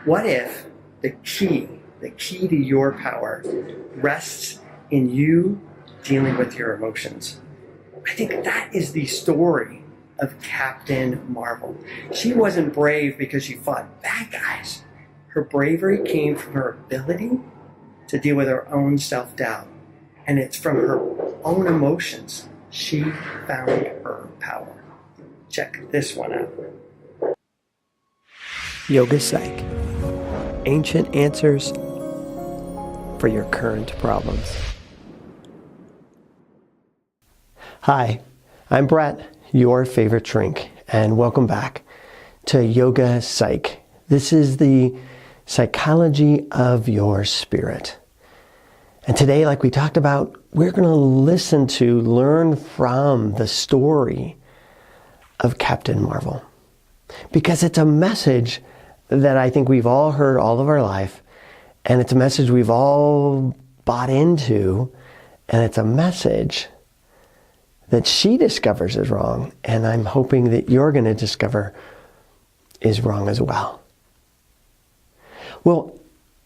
What if the key to your power rests in you dealing with your emotions? I think that is the story of Captain Marvel. She wasn't brave because she fought bad guys. Her bravery came from her ability to deal with her own self-doubt. And it's from her own emotions she found her power. Check this one out. Yoga Psych. Ancient answers for your current problems. Hi, I'm Brett, your favorite shrink, and welcome back to Yoga Psych. This is the psychology of your spirit. And today, like we talked about, we're going to learn from the story of Captain Marvel. Because it's a message that I think we've all heard all of our life, and it's a message we've all bought into, and it's a message that she discovers is wrong, and I'm hoping that you're going to discover is wrong as well. Well,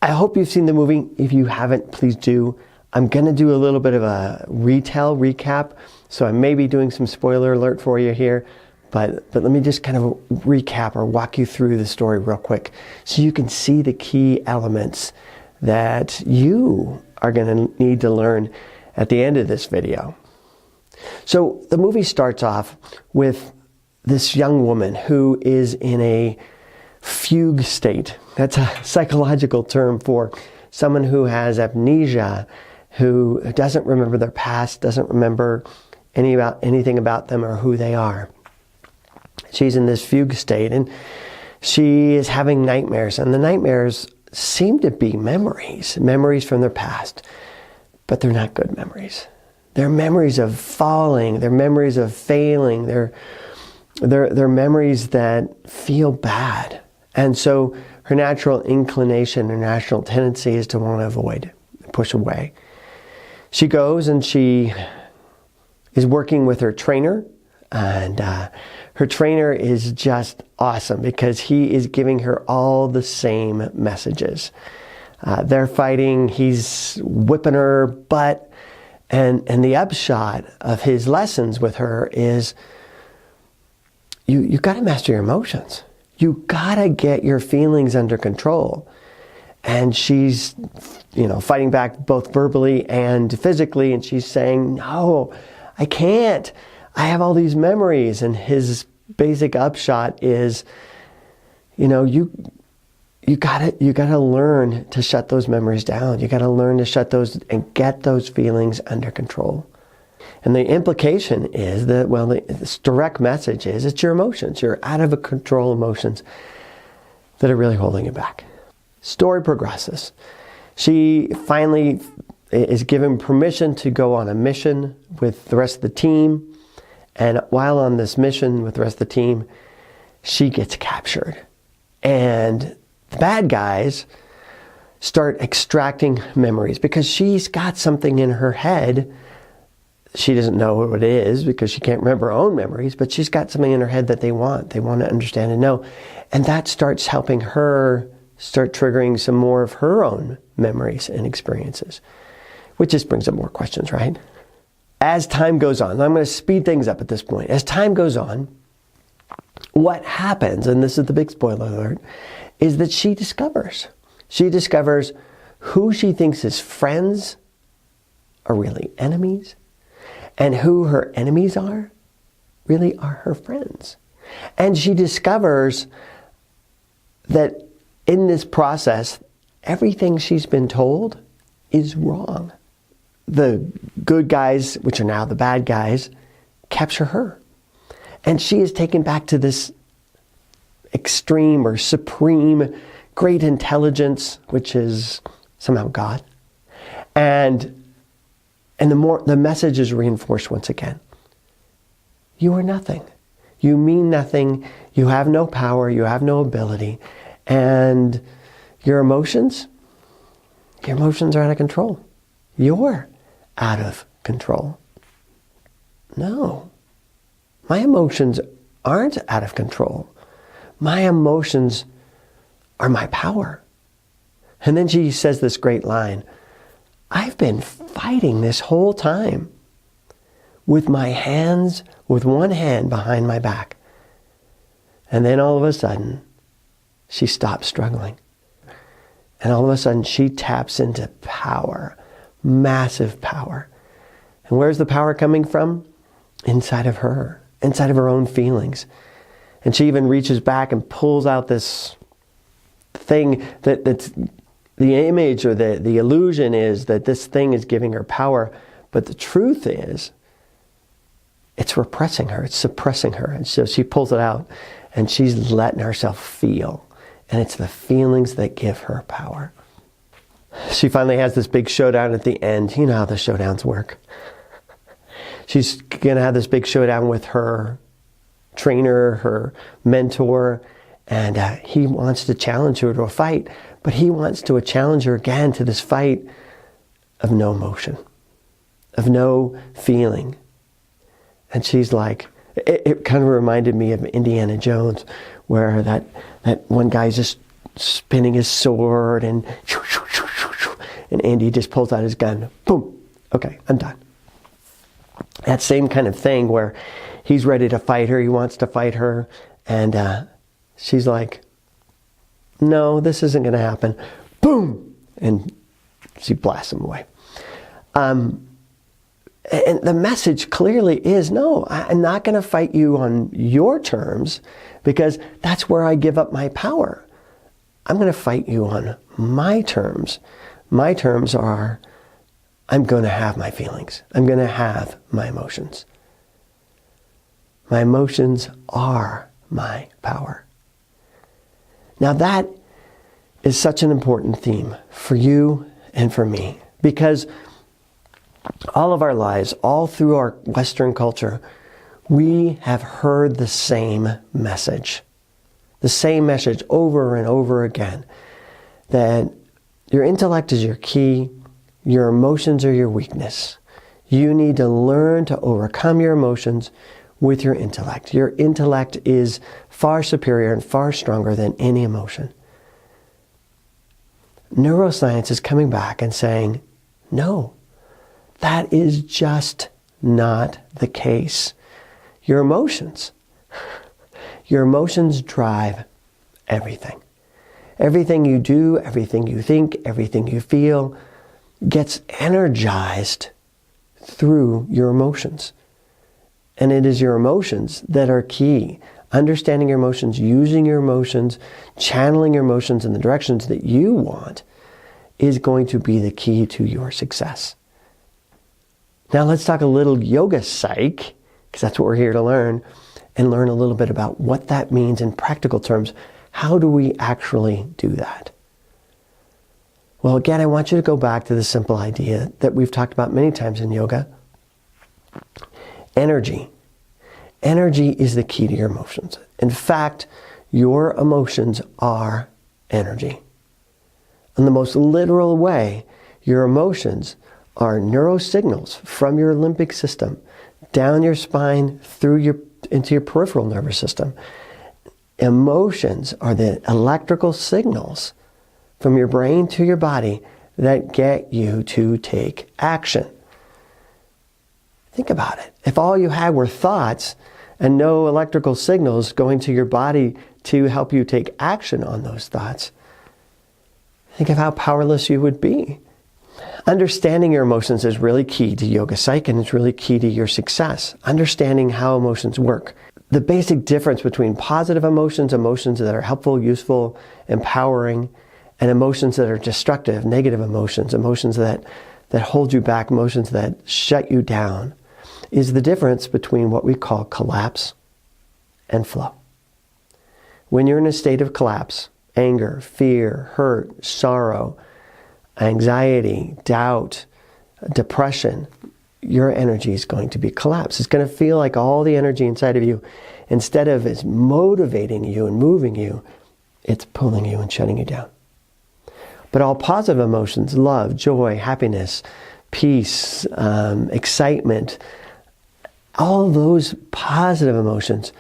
I hope you've seen the movie. If you haven't, please do. I'm going to do a little bit of a recap, so I may be doing some spoiler alert for you here, but let me just kind of recap or walk you through the story real quick so you can see the key elements that you are going to need to learn at the end of this video. So the movie starts off with this young woman who is in a fugue state. That's a psychological term for someone who has amnesia, who doesn't remember their past, doesn't remember anything about them or who they are. She's in this fugue state and she is having nightmares, and the nightmares seem to be memories from their past, but they're not good memories. They're memories of falling, they're memories of failing, they're memories that feel bad. And so her natural inclination, her natural tendency is to want to avoid, push away. She goes and she is working with her trainer, and her trainer is just awesome because he is giving her all the same messages. They're fighting, he's whipping her butt, and the upshot of his lessons with her is you got to master your emotions. You gotta get your feelings under control. And she's, fighting back both verbally and physically, and she's saying, no, I can't. I have all these memories. And his basic upshot is, you gotta learn to shut those memories down. You gotta learn to shut those and get those feelings under control. And the implication is that, this direct message is it's your emotions, your out of control emotions that are really holding you back. Story progresses. She finally is given permission to go on a mission with the rest of the team. And while on this mission with the rest of the team, she gets captured. And the bad guys start extracting memories because she's got something in her head. She doesn't know what it is because she can't remember her own memories, but she's got something in her head that they want. They want to understand and know. And that starts helping her start triggering some more of her own memories and experiences, which just brings up more questions, right? As time goes on, I'm going to speed things up at this point. As time goes on, what happens, and this is the big spoiler alert, is that she discovers who she thinks is friends are really enemies, and who her enemies are really are her friends. And she discovers that in this process, everything she's been told is wrong. The good guys, which are now the bad guys, capture her. And she is taken back to this extreme or supreme great intelligence, which is somehow God. And the message is reinforced once again. You are nothing. You mean nothing. You have no power. You have no ability. And your emotions are out of control. You're out of control. No. My emotions aren't out of control. My emotions are my power. And then she says this great line, I've been fighting this whole time with my hands, with one hand behind my back. And then all of a sudden, she stops struggling. And all of a sudden, she taps into power, massive power. And where's the power coming from? Inside of her own feelings. And she even reaches back and pulls out this thing that's the image, or the illusion is that this thing is giving her power. But the truth is, it's repressing her, it's suppressing her. And so she pulls it out and she's letting herself feel. And it's the feelings that give her power. She finally has this big showdown at the end. You know how the showdowns work. She's going to have this big showdown with her trainer, her mentor, and he wants to challenge her to a fight, but he wants to challenge her again to this fight of no emotion, of no feeling. And she's like, it kind of reminded me of Indiana Jones, where that one guy's just spinning his sword and Andy just pulls out his gun. Boom. Okay, I'm done. That same kind of thing where he's ready to fight her. He wants to fight her. And she's like, no, this isn't going to happen. Boom. And she blasts him away. And the message clearly is, no, I'm not going to fight you on your terms, because that's where I give up my power. I'm going to fight you on my terms. My terms are, I'm going to have my feelings. I'm going to have my emotions. My emotions are my power. Now that is such an important theme for you and for me, because all of our lives, all through our Western culture, we have heard the same message over and over again, that your intellect is your key, your emotions are your weakness. You need to learn to overcome your emotions with your intellect. Your intellect is far superior and far stronger than any emotion. Neuroscience is coming back and saying, no, that is just not the case. Your emotions drive everything. Everything you do, everything you think, everything you feel gets energized through your emotions. And it is your emotions that are key. Understanding your emotions, using your emotions, channeling your emotions in the directions that you want is going to be the key to your success. Now let's talk a little yoga psych, because that's what we're here to learn, and learn a little bit about what that means in practical terms. How do we actually do that? Well, again, I want you to go back to the simple idea that we've talked about many times in yoga. Energy. Energy is the key to your emotions. In fact, your emotions are energy. In the most literal way, your emotions are neurosignals from your limbic system, down your spine, into your peripheral nervous system. Emotions are the electrical signals from your brain to your body that get you to take action. Think about it. If all you had were thoughts and no electrical signals going to your body to help you take action on those thoughts, think of how powerless you would be. Understanding your emotions is really key to yoga psych, and it's really key to your success. Understanding how emotions work. The basic difference between positive emotions, emotions that are helpful, useful, empowering, and emotions that are destructive, negative emotions, emotions that hold you back, emotions that shut you down, is the difference between what we call collapse and flow. When you're in a state of collapse, anger, fear, hurt, sorrow, anxiety, doubt, depression, your energy is going to be collapsed. It's going to feel like all the energy inside of you, instead of is motivating you and moving you, it's pulling you and shutting you down. But all positive emotions, love, joy, happiness, peace, excitement, all those positive emotions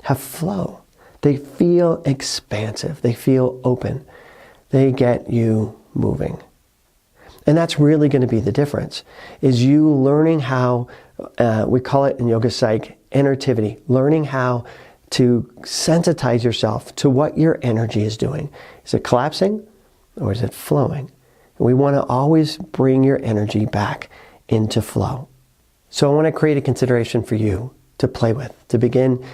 have flow. They feel expansive. They feel open. They get you moving. And that's really going to be the difference, is you learning how, we call it in Yoga Psych, enertivity, learning how to sensitize yourself to what your energy is doing. Is it collapsing or is it flowing? And we want to always bring your energy back into flow. So I want to create a consideration for you to play with, to begin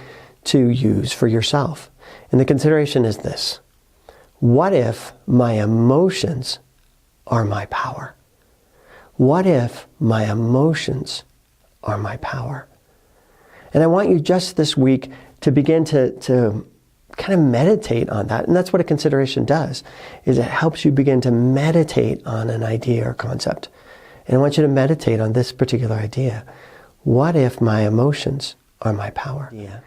to use for yourself. And the consideration is this: what if my emotions are my power? What if my emotions are my power? And I want you just this week to begin to kind of meditate on that. And that's what a consideration does, is it helps you begin to meditate on an idea or concept. And I want you to meditate on this particular idea. What if my emotions are my power? Yeah.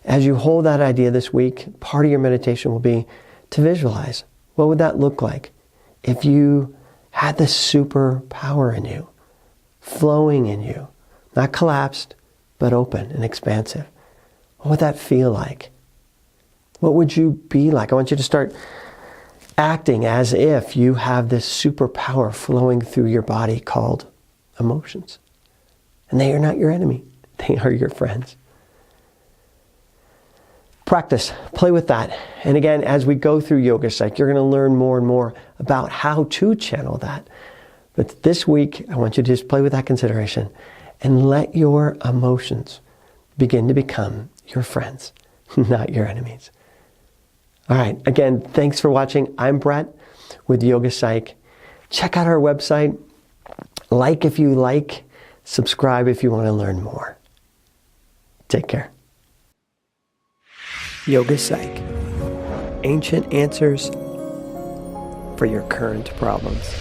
As you hold that idea this week, part of your meditation will be to visualize. What would that look like if you had this super power in you, flowing in you, not collapsed, but open and expansive? What would that feel like? What would you be like? I want you to start acting as if you have this superpower flowing through your body called emotions. And they are not your enemy. They are your friends. Practice, play with that. And again, as we go through Yoga Psych, you're going to learn more and more about how to channel that. But this week, I want you to just play with that consideration and let your emotions begin to become your friends, not your enemies. All right, again, thanks for watching. I'm Brett with Yoga Psych. Check out our website. Like if you like. Subscribe if you want to learn more. Take care. Yoga Psych. Ancient answers for your current problems.